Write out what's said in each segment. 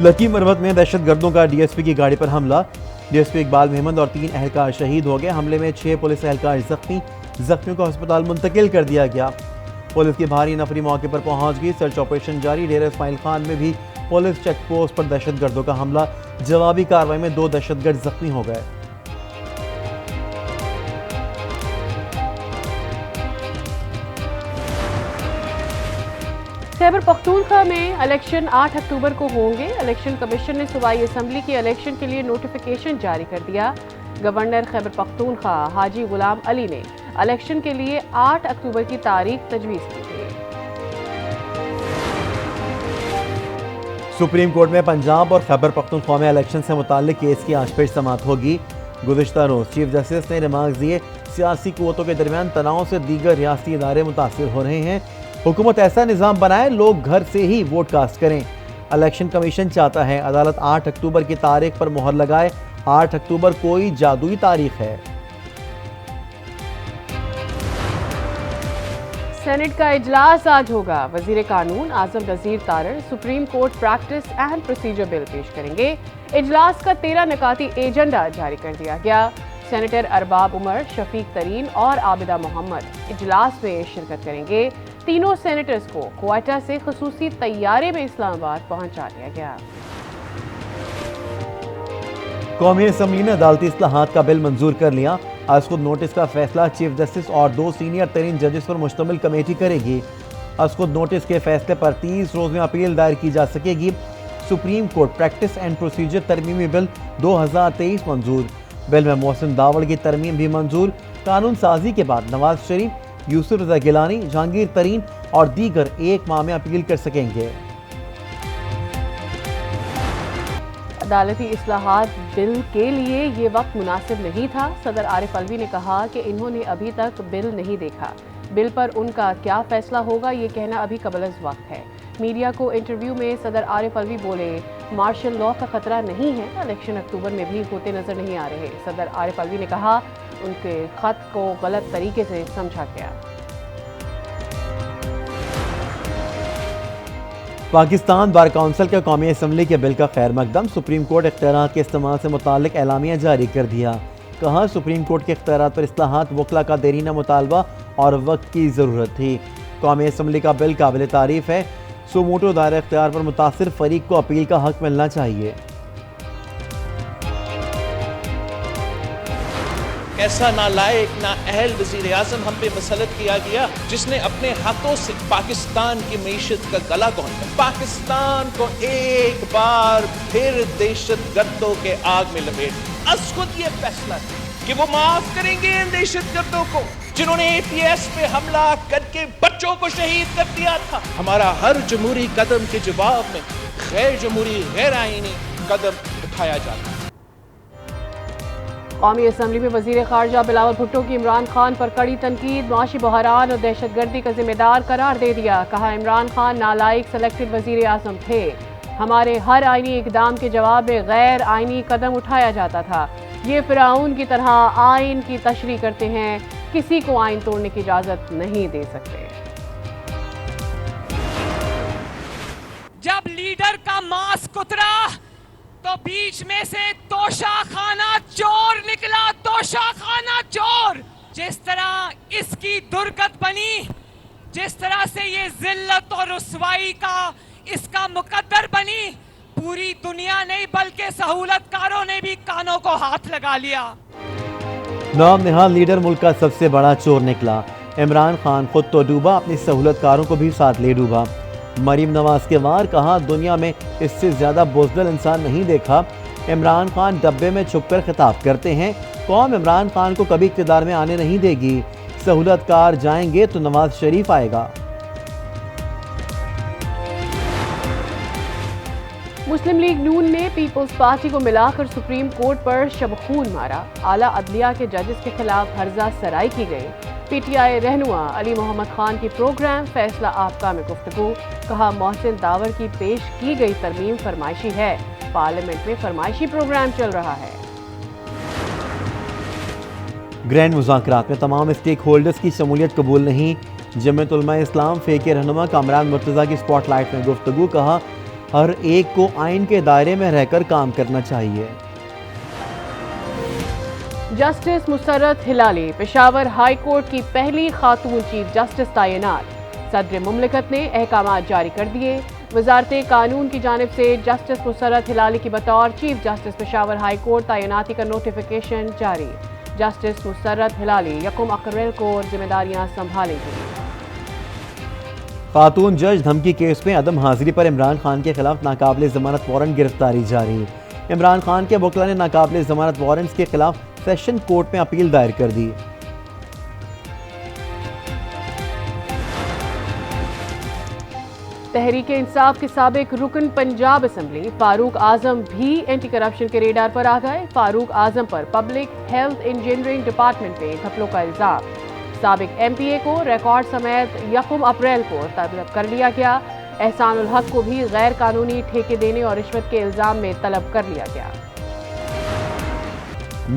Lucky Marwat में दहशत गर्दों का डीएसपी की गाड़ी पर हमला। डीएसपी इकबाल महमद और 3 एहलकार शहीद हो गए। हमले में 6 पुलिस एहलकार जख्मियों को अस्पताल मुंतकिल कर दिया गया। पुलिस की भारी नफरी मौके पर पहुंच गई। सर्च ऑपरेशन जारी। डेरा इस्माइल खान में भी पुलिस चेक पोस्ट पर दहशत गर्दों का हमला। जवाबी कार्रवाई में 2 दहशतगर्द जख्मी हो गए। खैबर पख्तूनख्वा में इलेक्शन 8 अक्टूबर को होंगे। इलेक्शन कमीशन ने सूबाई असम्बली के इलेक्शन के लिए नोटिफिकेशन जारी कर दिया। गवर्नर खैबर पख्तूनख्वा हाजी गुलाम अली ने इलेक्शन के लिए 8 अक्टूबर की तारीख तजवीज़ की थी। सुप्रीम कोर्ट में पंजाब और खैबर पख्तूनख्वा में इलेक्शन से मुताल्लिक केस की आज फिर समाअत होगी। गुज़िश्ता रोज़ चीफ जस्टिस ने रिमार्क दिए, सियासी कुव्वतों के दरमियान तनाव से दीगर रियासती इदारे मुतासिर हो रहे हैं। हुकूमत ऐसा निज़ाम बनाए लोग घर से ही वोट कास्ट करें। इलेक्शन कमीशन चाहता है अदालत 8 अक्टूबर की तारीख पर मोहर लगाए। 8 अक्टूबर कोई जादुई तारीख है। सेनेट का इजलास आज होगा। वजीर कानून आजम Nazir Tarar supreme court practice and procedure bill पेश करेंगे। इजलास का 13 निकाती एजेंडा जारी कर दिया गया। सेनेटर अरबाब उमर, शफीक तरीन और आबिदा मोहम्मद इजलास में शिरकत करेंगे। तीनों सेनेटर्स को क्वेटा से खसूसी तैयारे में इस्लामाबाद पहुंचा दिया गया। कौमी असम्बली ने अदालती इस्लाहात का बिल मंजूर कर लिया। आज खुद नोटिस का फैसला चीफ जस्टिस और 2 सीनियर तरीन जजेस पर मुश्तमिल कमेटी करेगी। आज खुद नोटिस के फैसले पर 30 रोज में अपील दायर की जा सकेगी। Supreme court practice and procedure तरमीमी बिल 2023 मंजूर। बिल में मोहसिन दावड़ की तरमीम भी मंजूर। कानून साजी के बाद नवाज शरीफ, यूसुफ रजा गिलानी, जहांगीर तरीन और दीगर 1 माह में अपील कर सकेंगे। अदालती इस्लाहात बिल के लिए ये वक्त मुनासिब नहीं था। सदर आरिफ अलवी ने कहा कि इन्होंने अभी तक बिल नहीं देखा। बिल पर उनका क्या फैसला होगा ये कहना अभी कबल वक्त है। मीडिया को इंटरव्यू में सदर आरिफ अलवी बोले, मार्शल लॉ का खतरा नहीं है, इलेक्शन अक्टूबर में भी होते नजर नहीं आ रहे। सदर आरिफ अलवी ने कहा उनके खत को गलत तरीके से समझा गया। पाकिस्तान बार काउंसिल के कौमी असम्बली के बिल का खैर मकदम। सुप्रीम कोर्ट इख्तियारात के इस्तेमाल से मुताल्लिक एलामिया जारी कर दिया। कहा सुप्रीम कोर्ट के इख्तियारात पर इस्लाहात वकला का देरीना मुतालबा और वक्त की ज़रूरत थी। कौमी असम्बली का बिल काबिल तारीफ है। सुमोटो दायरा इख्तियार पर मुतासिर फरीक को अपील का हक मिलना चाहिए। ऐसा नालायक ना अहल वज़ीर आज़म हम पे मुसल्लत किया गया जिसने अपने हाथों से पाकिस्तान की मईशत का गला घोंटा, पाकिस्तान को एक बार फिर दहशत गर्दों के आग में लपेट। आज खुद ये फैसला है कि वो माफ करेंगे इन दहशत गर्दों को जिन्होंने APS पे हमला करके बच्चों को शहीद कर दिया था। हमारा हर जमहूरी कदम के जवाब में गैर जमहूरी गैर आईनी कदम उठाया जाता है। कौमी असम्बली में वजीर खारजा बिलावल भुट्टो की इमरान खान पर कड़ी तनकीद। माशी बहरान और दहशतगर्दी का जिम्मेदार करार दे दिया। कहा इमरान खान नालायक सेलेक्टेड वजीर आजम थे। हमारे हर आईनी इकदाम के जवाब में गैर आईनी कदम उठाया जाता था। ये फिराउन की तरह आइन की तशरीह करते हैं, किसी को आइन तोड़ने की इजाजत नहीं दे सकते। जब लीडर का मास्क उतरा तो बीच में से तोशाखाना चोर निकला, तोशाखाना चोर। जिस तरह इसकी दुर्गत बनी, जिस तरह से ये जिल्लत और रुसवाई का इसका मुकद्दर बनी, पूरी दुनिया नहीं बल्कि सहूलतकारों ने भी कानों को हाथ लगा लिया। नाम निहाल लीडर मुल्क का सबसे बड़ा चोर निकला। इमरान खान खुद तो डूबा, अपनी सहूलतकारों को भी साथ ले डूबा। मरीम नवाज के वार। कहा दुनिया में इससे ज्यादा बुज़दिल इंसान नहीं देखा। इमरान खान डब्बे में छुपकर खिताब करते हैं। कौम इमरान खान को कभी इक़्तिदार में आने नहीं देगी। सहूलतकार जाएंगे तो नवाज शरीफ आएगा। मुस्लिम लीग नून ने पीपल्स पार्टी को मिलाकर सुप्रीम कोर्ट पर शबखून मारा। आला अदलिया के जजेस के खिलाफ हर्जा सराई की गई। PTI रहनुमा अली मोहम्मद खान की प्रोग्राम फैसला आपका में गुफ्तगू। कहा मोहसिन दावर की पेश की गई तरमीम फरमाइशी है। पार्लियामेंट में फरमाइशी प्रोग्राम चल रहा है। ग्रैंड मुज़ाकरात में तमाम स्टेक होल्डर्स की शमूलियत कबूल नहीं। जमीयत उलमा इस्लाम फे के रहनुमा कामरान मुर्तज़ा की स्पॉटलाइट में गुफ्तगू। कहा हर एक को आइन के दायरे में रहकर काम करना चाहिए। Justice Musarrat Hilali Peshawar high court की पहली खातून चीफ जस्टिस तैनात। सदर मुमलिकत ने अहकाम जारी कर दिए। वजारत कानून की जानिब से जस्टिस मुसर्रत हिलाली की बतौर chief justice Peshawar high court तैनाती का नोटिफिकेशन जारी। जस्टिस मुसर्रत हिलाली 1 अप्रैल को जिम्मेदारियां संभालेंगी। खातून जज धमकी केस में अदम हाजिरी पर इमरान खान के खिलाफ नाकाबिले जमानत वारंट गिरफ्तारी जारी। इमरान खान के वकील ने नाकाबिले जमानत वारंट्स के खिलाफ सेशन कोर्ट में अपील दायर कर दी। तहरीक इंसाफ के साबिक रुकन पंजाब असम्बली फारूक आजम भी एंटी करप्शन के रेडार पर आ गए। फारूक आजम पर पब्लिक हेल्थ इंजीनियरिंग डिपार्टमेंट में घपलों का इल्जाम। साबिक MPA को रिकॉर्ड समेत 1 अप्रैल को तलब कर लिया गया। एहसानुल हक को भी गैर कानूनी ठेके देने और रिश्वत के इल्जाम में तलब कर लिया गया।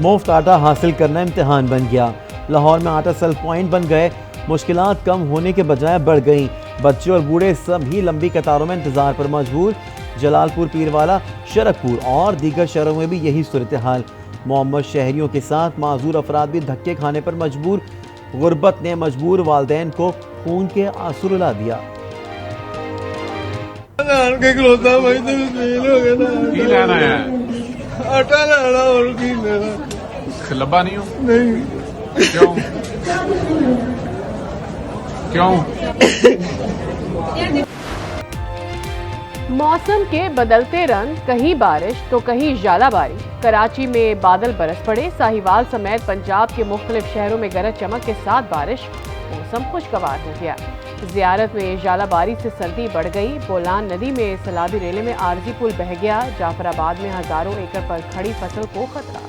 मुफ्त आटा हासिल करना इम्तिहान बन गया। लाहौर में आटा सेल पॉइंट बन गए। मुश्किलात कम होने के बजाय बढ़ गईं। बच्चे और बूढ़े सभी लंबी कतारों में इंतजार पर मजबूर। जलालपुर, पीरवाला, शरकपुर और दीगर शहरों में भी यही सूरत हाल। मोहम्मद शहरियों के साथ माजूर अफराद भी धक्के खाने पर मजबूर। गुर्बत ने मजबूर वालदैन को खून के आंसू रुला दिया। आटा लाना और की लब्बा नहीं हो? नहीं। क्यों? क्यों? मौसम के बदलते रंग, कहीं बारिश तो कहीं जालाबारी। कराची में बादल बरस पड़े। साहिवाल समेत पंजाब के मुख्तलिफ शहरों में गरज चमक के साथ बारिश। मौसम खुशगवार हो गया। ज़ियारत में जालाबारी से सर्दी बढ़ गई। बोलान नदी में सैलाबी रेले में आरजी पुल बह गया। जाफराबाद में हजारों एकड़ पर खड़ी फसल को खतरा।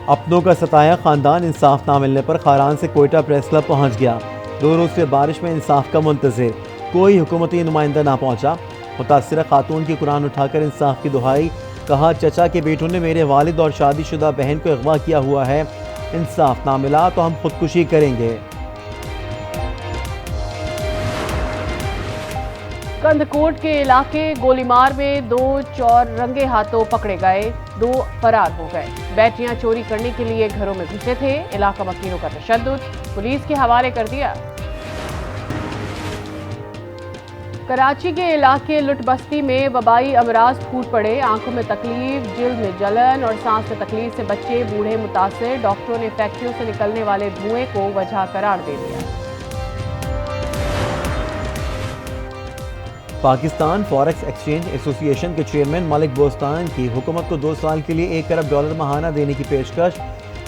अपनों का सताया खानदान इंसाफ ना मिलने पर खारान से कोयटा प्रेस क्लब पहुंच गया। 2 रोज से बारिश में इंसाफ का मुंतजिर, कोई हुकूमती नुमाइंदा ना पहुंचा। मुतासिरा खातून की कुरान उठाकर इंसाफ की दुहाई। कहा, चचा के बेटों ने मेरे वालिद और शादीशुदा बहन को अगवा किया हुआ है। इंसाफ ना मिला तो हम खुदकुशी करेंगे। कंदकोट के इलाके गोलीमार में 2 चोर रंगे हाथों पकड़े गए। 2 फरार हो गए। बैटरियां चोरी करने के लिए घरों में घुसे थे। इलाका वकीलों का तशद्दुद, पुलिस के हवाले कर दिया। कराची के इलाके लुट बस्ती में वबाई अमराज फूट पड़े। आंखों में तकलीफ, जिल्द में जलन और सांस में तकलीफ से बच्चे बूढ़े मुतासिर। डॉक्टरों ने फैक्ट्रियों से निकलने वाले धुएं को वजह करार दे दिया। पाकिस्तान फॉरेक्स एक्सचेंज एसोसिएशन के चेयरमैन मलिक बोस्तान की हुकूमत को 2 साल के लिए $1 अरब माहाना देने की पेशकश।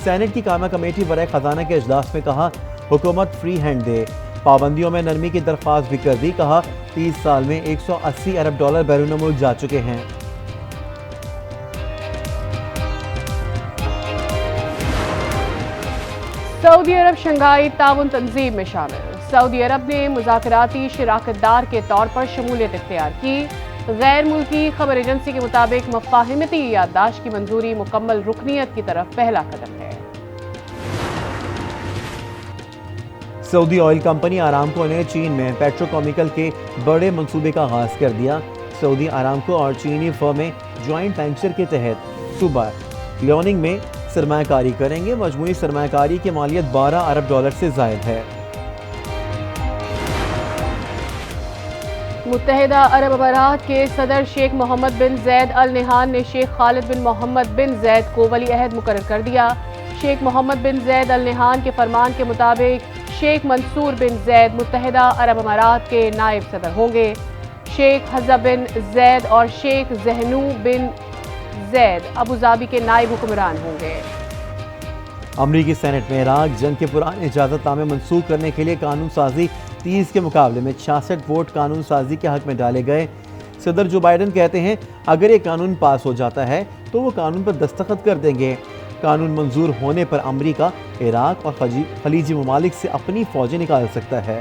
सेनेट की कामा कमेटी बराए खजाना के इजलास में कहा, हुकूमत फ्री हैंड दे। पाबंदियों में नरमी की दरख्वास्त भी कर दी। कहा, 30 साल में $180 अरब बैरून मुल्क जा चुके हैं। सऊदी अरब शंघाई ताउन तंजीम में शामिल। सऊदी अरब ने मुज़ाकराती शिराकतदार के तौर पर शमूलियत इख्तियार की। गैर मुल्की खबर एजेंसी के मुताबिक मफाहिमती याददाश्त की मंजूरी मुकम्मल रुकनियत की तरफ पहला कदम है। सऊदी ऑयल कंपनी आरामको ने चीन में पेट्रोकेमिकल के बड़े मंसूबे का आगाज कर दिया। सऊदी आरामको और चीनी फर्में ज्वाइंट वेंचर के तहत सुबह लियोनिंग में सरमायाकारी करेंगे। मजमूई सरमायाकारी की मालियत $12 अरब से जायद है। मुत्तहिदा अरब अमारात के सदर शेख मोहम्मद बिन जैद अल नहान ने शेख खालिद बिन मोहम्मद बिन जैद को वली अहद मुकर्रर कर दिया। शेख मोहम्मद बिन जैद अल नहान के फरमान के मुताबिक शेख मंसूर बिन जैद मुत्तहिदा अरब अमारात के नायब सदर होंगे। शेख हज़ा बिन जैद और शेख जहनू बिन जैद अबू धाबी के नायब हुक्मरान होंगे। अमरीकी सेनेट में इराक जंग के पुराने इजाज़तनामे मनसूख करने के लिए कानून साजी 30 के मुकाबले में 66 वोट कानून साजी के हक में डाले गए। सदर जो बाइडन कहते हैं, अगर ये कानून पास हो जाता है तो वो कानून पर दस्तखत कर देंगे। कानून मंजूर होने पर अमरीका इराक और खलीजी ममालिक से अपनी फौजें निकाल सकता है।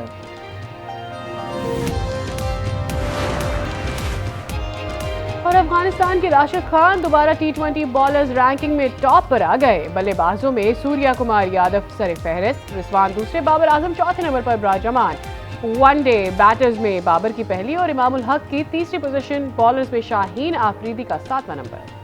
और अफगानिस्तान के राशिद खान दोबारा T20 बॉलर्स रैंकिंग में टॉप पर आ गए। बल्लेबाजों में सूर्या कुमार यादव सर फहरिस्त, रिजवान दूसरे, बाबर आजम चौथे नंबर पर बिराजमान। वनडे बैटर्स में बाबर की पहली और इमामुल हक की तीसरी पोजीशन, बॉलर्स में शाहीन आफरीदी का 7वां नंबर।